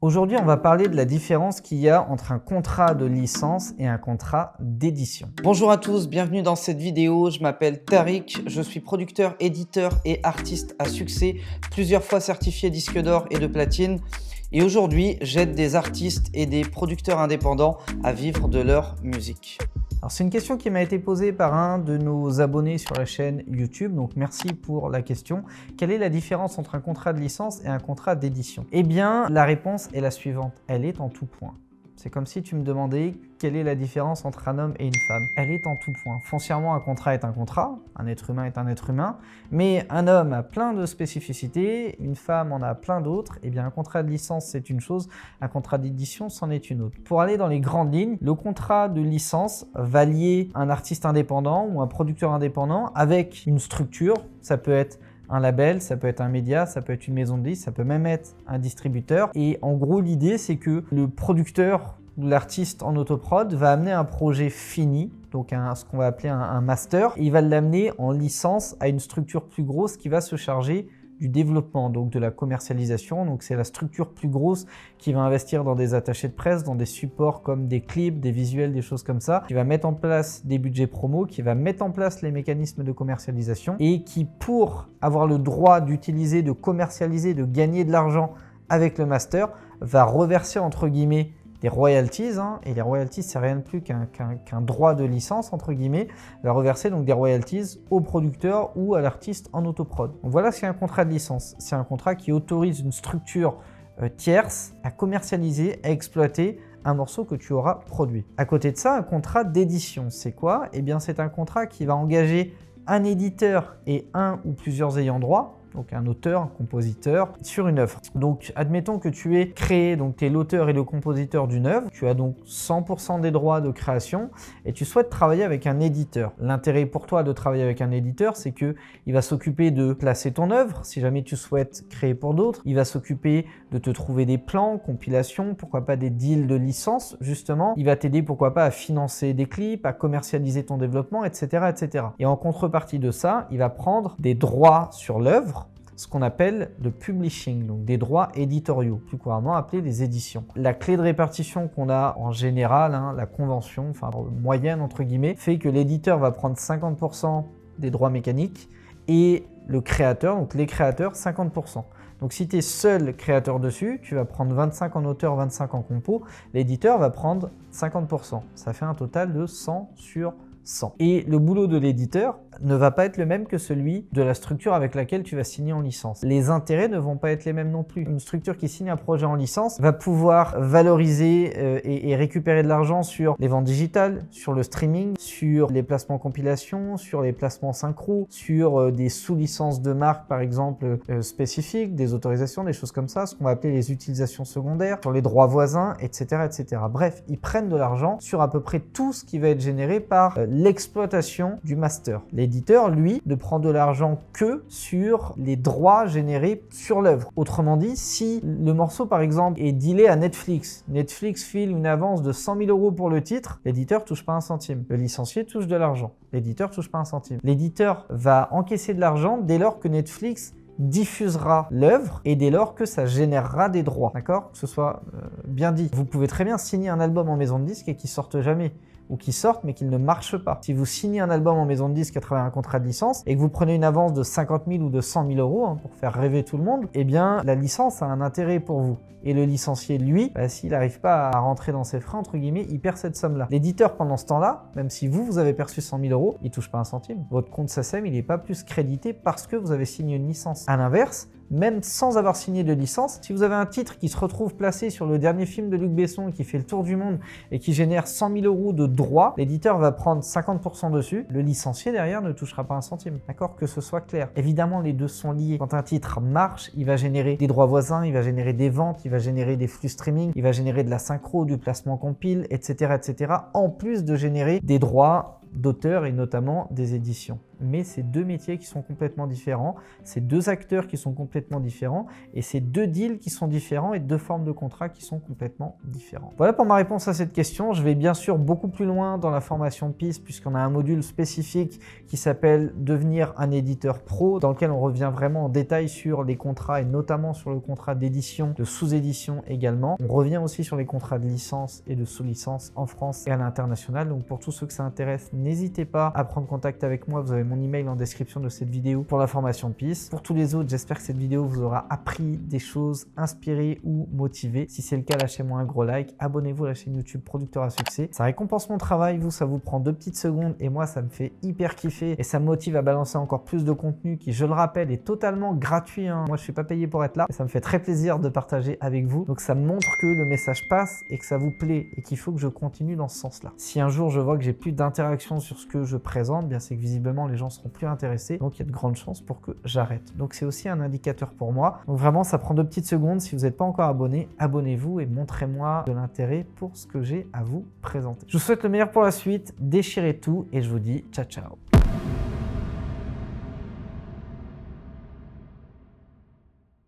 Aujourd'hui, on va parler de la différence qu'il y a entre un contrat de licence et un contrat d'édition. Bonjour à tous, bienvenue dans cette vidéo. Je m'appelle Tariq, je suis producteur, éditeur et artiste à succès, plusieurs fois certifié disque d'or et de platine. Et aujourd'hui, j'aide des artistes et des producteurs indépendants à vivre de leur musique. Alors c'est une question qui m'a été posée par un de nos abonnés sur la chaîne YouTube, donc merci pour la question. Quelle est la différence entre un contrat de licence et un contrat d'édition? Eh bien, la réponse est la suivante, elle est en tout point. C'est comme si tu me demandais quelle est la différence entre un homme et une femme. Elle est en tout point. Foncièrement, un contrat est un contrat, un être humain est un être humain, mais un homme a plein de spécificités, une femme en a plein d'autres. Eh bien, un contrat de licence, c'est une chose, un contrat d'édition, c'en est une autre. Pour aller dans les grandes lignes, le contrat de licence va lier un artiste indépendant ou un producteur indépendant avec une structure, ça peut être un label, ça peut être un média, ça peut être une maison de disques, ça peut même être un distributeur. Et en gros, l'idée, c'est que le producteur ou l'artiste en autoprod va amener un projet fini, donc ce qu'on va appeler un master, et il va l'amener en licence à une structure plus grosse qui va se charger du développement, donc de la commercialisation. Donc c'est la structure plus grosse qui va investir dans des attachés de presse, dans des supports comme des clips, des visuels, des choses comme ça, qui va mettre en place des budgets promo, qui va mettre en place les mécanismes de commercialisation et qui, pour avoir le droit d'utiliser, de commercialiser, de gagner de l'argent avec le master, va reverser entre guillemets des royalties, et les royalties, c'est rien de plus qu'un droit de licence, entre guillemets, va reverser donc des royalties au producteur ou à l'artiste en autoprod. Donc voilà ce qu'est un contrat de licence. C'est un contrat qui autorise une structure tierce à commercialiser, à exploiter un morceau que tu auras produit. À côté de ça, un contrat d'édition, c'est quoi? Eh bien, c'est un contrat qui va engager un éditeur et un ou plusieurs ayants droit, donc un auteur, un compositeur, sur une œuvre. Donc admettons que tu es créé, donc tu es l'auteur et le compositeur d'une œuvre, tu as donc 100% des droits de création et tu souhaites travailler avec un éditeur. L'intérêt pour toi de travailler avec un éditeur, c'est qu'il va s'occuper de placer ton œuvre, si jamais tu souhaites créer pour d'autres, il va s'occuper de te trouver des plans, compilations, pourquoi pas des deals de licence justement, il va t'aider pourquoi pas à financer des clips, à commercialiser ton développement, etc., etc. Et en contrepartie de ça, il va prendre des droits sur l'œuvre, ce qu'on appelle le publishing, donc des droits éditoriaux, plus couramment appelés les éditions. La clé de répartition qu'on a en général, la convention, enfin moyenne entre guillemets, fait que l'éditeur va prendre 50% des droits mécaniques et le créateur, donc les créateurs, 50%. Donc si tu es seul créateur dessus, tu vas prendre 25 en auteur, 25 en compo, l'éditeur va prendre 50%. Ça fait un total de 100 sur 100. Et le boulot de l'éditeur ne va pas être le même que celui de la structure avec laquelle tu vas signer en licence. Les intérêts ne vont pas être les mêmes non plus. Une structure qui signe un projet en licence va pouvoir valoriser et récupérer de l'argent sur les ventes digitales, sur le streaming, sur les placements compilation, sur les placements synchro, sur des sous-licences de marque par exemple spécifiques, des autorisations, des choses comme ça, ce qu'on va appeler les utilisations secondaires, sur les droits voisins, etc., etc. Bref, ils prennent de l'argent sur à peu près tout ce qui va être généré par l'exploitation du master. L'éditeur, lui, ne prend de l'argent que sur les droits générés sur l'œuvre. Autrement dit, si le morceau, par exemple, est dealé à Netflix, Netflix file une avance de 100 000 € pour le titre, l'éditeur touche pas un centime. Le licencié touche de l'argent. L'éditeur touche pas un centime. L'éditeur va encaisser de l'argent dès lors que Netflix diffusera l'œuvre et dès lors que ça générera des droits. D'accord? Que ce soit bien dit. Vous pouvez très bien signer un album en maison de disque et qu'il sorte jamais, ou qui sortent mais qu'ils ne marchent pas. Si vous signez un album en maison de disque à travers un contrat de licence et que vous prenez une avance de 50 000 ou de 100 000 € pour faire rêver tout le monde, eh bien la licence a un intérêt pour vous. Et le licencié, lui, s'il n'arrive pas à rentrer dans ses frais, entre guillemets, il perd cette somme-là. L'éditeur, pendant ce temps-là, même si vous avez perçu 100 000 €, il ne touche pas un centime. Votre compte SACEM, il n'est pas plus crédité parce que vous avez signé une licence. À l'inverse, même sans avoir signé de licence, si vous avez un titre qui se retrouve placé sur le dernier film de Luc Besson qui fait le tour du monde et qui génère 100 000 € de droits, l'éditeur va prendre 50% dessus, le licencié derrière ne touchera pas un centime. D'accord? Que ce soit clair. Évidemment, les deux sont liés. Quand un titre marche, il va générer des droits voisins, il va générer des ventes, il va générer des flux streaming, il va générer de la synchro, du placement compile, etc., etc., en plus de générer des droits d'auteur et notamment des éditions. mais c'est deux métiers qui sont complètement différents, c'est deux acteurs qui sont complètement différents et c'est deux deals qui sont différents et deux formes de contrats qui sont complètement différentes. Voilà pour ma réponse à cette question. Je vais bien sûr beaucoup plus loin dans la formation PIS puisqu'on a un module spécifique qui s'appelle devenir un éditeur pro dans lequel on revient vraiment en détail sur les contrats et notamment sur le contrat d'édition, de sous-édition également. On revient aussi sur les contrats de licence et de sous-licence en France et à l'international. Donc pour tous ceux que ça intéresse, n'hésitez pas à prendre contact avec moi. Vous avez mon email en description de cette vidéo pour la formation PIS. Pour tous les autres, j'espère que cette vidéo vous aura appris des choses, inspiré ou motivé. Si c'est le cas, lâchez-moi un gros like. Abonnez-vous à la chaîne YouTube Producteur à Succès. Ça récompense mon travail. Vous, ça vous prend 2 petites secondes et moi, ça me fait hyper kiffer et ça me motive à balancer encore plus de contenu qui, je le rappelle, est totalement gratuit. Moi, je ne suis pas payé pour être là et ça me fait très plaisir de partager avec vous. Donc, ça me montre que le message passe et que ça vous plaît et qu'il faut que je continue dans ce sens-là. Si un jour, je vois que j'ai plus d'interaction sur ce que je présente, bien c'est que visiblement, les gens seront plus intéressés. Donc, il y a de grandes chances pour que j'arrête. Donc, c'est aussi un indicateur pour moi. Donc, vraiment, ça prend 2 petites secondes. Si vous n'êtes pas encore abonné, abonnez-vous et montrez-moi de l'intérêt pour ce que j'ai à vous présenter. Je vous souhaite le meilleur pour la suite. Déchirez tout et je vous dis ciao, ciao.